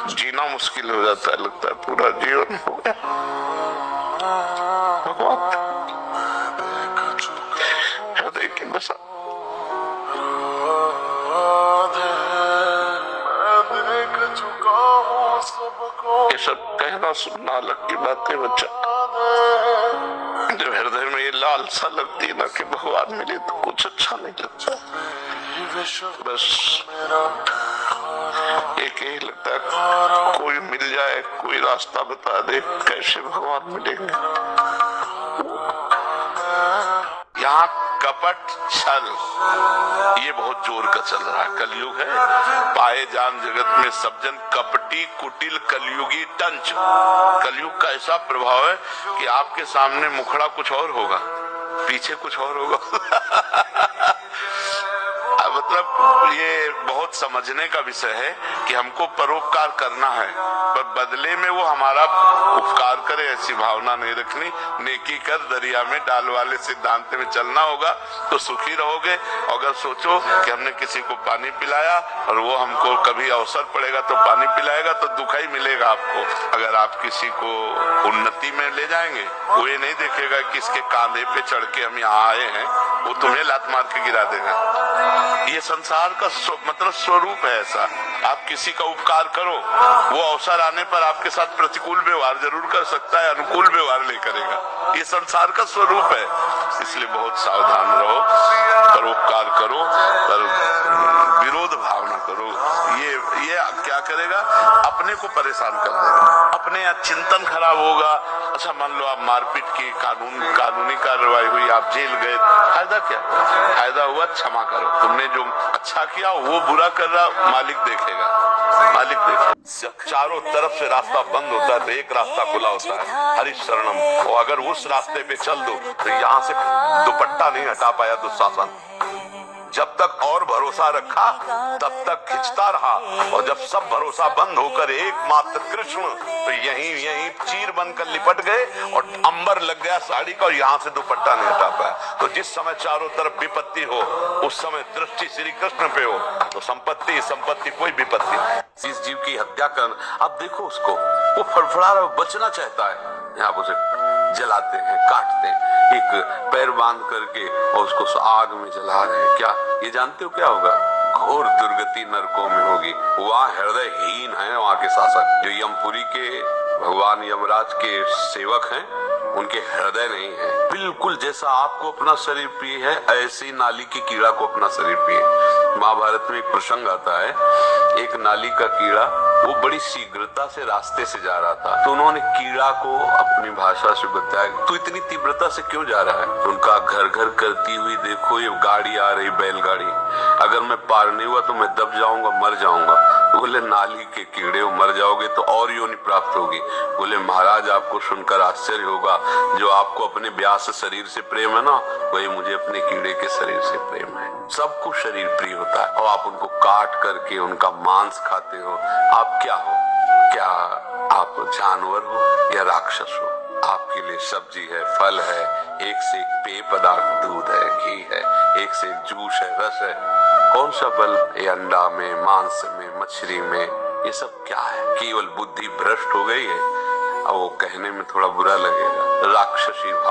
जीना मुश्किल हो जाता है, लगता है पूरा जीवन हो गया। भगवान हृदय की बसा ये सब कहना सुनना अलग की बातें बच्चा, जब हृदय में ये लालसा लगती है ना कि भगवान मिले तो कुछ अच्छा नहीं लगता। बस एक ही लगता है कोई मिल जाए, कोई रास्ता बता दे कैसे भगवान मिलेंगे। यहाँ कपट छल ये बहुत जोर का चल रहा है, कलयुग है। पाए जान जगत में सब जन कपटी कुटिल कलयुगी टंच। कलयुग का ऐसा प्रभाव है कि आपके सामने मुखड़ा कुछ और होगा, पीछे कुछ और होगा। मतलब ये बहुत समझने का विषय है कि हमको परोपकार करना है, पर बदले में वो हमारा उपकार करे ऐसी भावना नहीं रखनी। नेकी कर दरिया में डाल वाले सिद्धांत में चलना होगा तो सुखी रहोगे। अगर सोचो कि हमने किसी को पानी पिलाया और वो हमको कभी अवसर पड़ेगा तो पानी पिलाएगा तो दुख ही मिलेगा आपको। अगर आप किसी को उन्नति में ले जाएंगे, वो ये नहीं देखेगा कि इसके कांधे पे चढ़ के हम यहाँ आए हैं, वो तुम्हें लात मार के गिरा देगा। ये संसार का मतलब स्वरूप है ऐसा। आप किसी का उपकार करो, वो अवसर आने पर आपके साथ प्रतिकूल व्यवहार जरूर कर सकता है, अनुकूल व्यवहार नहीं करेगा। ये संसार का स्वरूप है, इसलिए बहुत सावधान रहो। परोपकार करो पर विरोध भावना करो। ये क्या करेगा? अपने को परेशान कर देगा, अपने चिंतन खराब होगा। अच्छा मान लो आप मारपीट की कानूनी कार्रवाई हुई, आप जेल गए, फायदा क्या? फायदा हुआ क्षमा करो। तुमने जो अच्छा किया वो बुरा कर रहा, मालिक देखेगा, मालिक देखेगा। चारों तरफ से रास्ता बंद होता है तो एक रास्ता खुला होता है, हरिश शरणम। और अगर उस रास्ते पे चल दो तो यहाँ से दुपट्टा नहीं हटा पाया दुशासन। जब तक और भरोसा रखा तब तक खिंचता रहा, और जब सब भरोसा बंद होकर एकमात्र कृष्ण तो यहीं चीर बनकर लिपट गए और अंबर लग गया साड़ी का, और यहाँ से दुपट्टा नहीं हटा पाया। तो जिस समय चारों तरफ विपत्ति हो उस समय दृष्टि श्री कृष्ण पे हो तो संपत्ति कोई विपत्ति नहीं। इस जीव की हत्या कर, आप देखो उसको, वो फड़फड़ा रहा, बचना चाहता है, यहाँ उसे जलाते हैं, काटते हैं, एक पैर बांध करके और उसको आग में जला रहे हैं। क्या ये जानते हो क्या होगा? घोर दुर्गति नरकों में होगी। वहाँ हृदयहीन है वहाँ के शासक, जो यमपुरी के भगवान यमराज के सेवक हैं, उनके हृदय नहीं है। बिल्कुल जैसा आपको अपना शरीर प्रिय है, ऐसी नाली की कीड़ा को अपना शरीर प्रिय है। महाभारत में एक प्रसंग आता है, एक नाली का कीड़ा वो बड़ी शीघ्रता से रास्ते से जा रहा था, तो उन्होंने कीड़ा को अपनी भाषा से बताया, तू इतनी तीव्रता से क्यों जा रहा है? उनका घर घर करती हुई देखो ये गाड़ी आ रही, बैलगाड़ी, अगर मैं पार नहीं हुआ तो मैं दब जाऊंगा, मर जाऊंगा। बोले नाली के कीड़े हो, मर जाओगे तो और योनि प्राप्त होगी। बोले महाराज आपको सुनकर आश्चर्य होगा, जो आपको अपने व्यास शरीर से प्रेम है ना, वही मुझे अपने कीड़े के शरीर से प्रेम है। सबको शरीर प्रिय होता है और आप उनको काट करके उनका मांस खाते हो। आप क्या हो? क्या आप जानवर हो या राक्षस हो? आपके लिए सब्जी है, फल है, एक से एक पेय पदार्थ, दूध है, घी है, एक से एक जूस है, रस है। कौन सा बल? ये अंडा में, मांस में, मछली में, ये सब क्या है? केवल बुद्धि भ्रष्ट हो गई है। अब वो कहने में थोड़ा बुरा लगेगा, राक्षसी भाव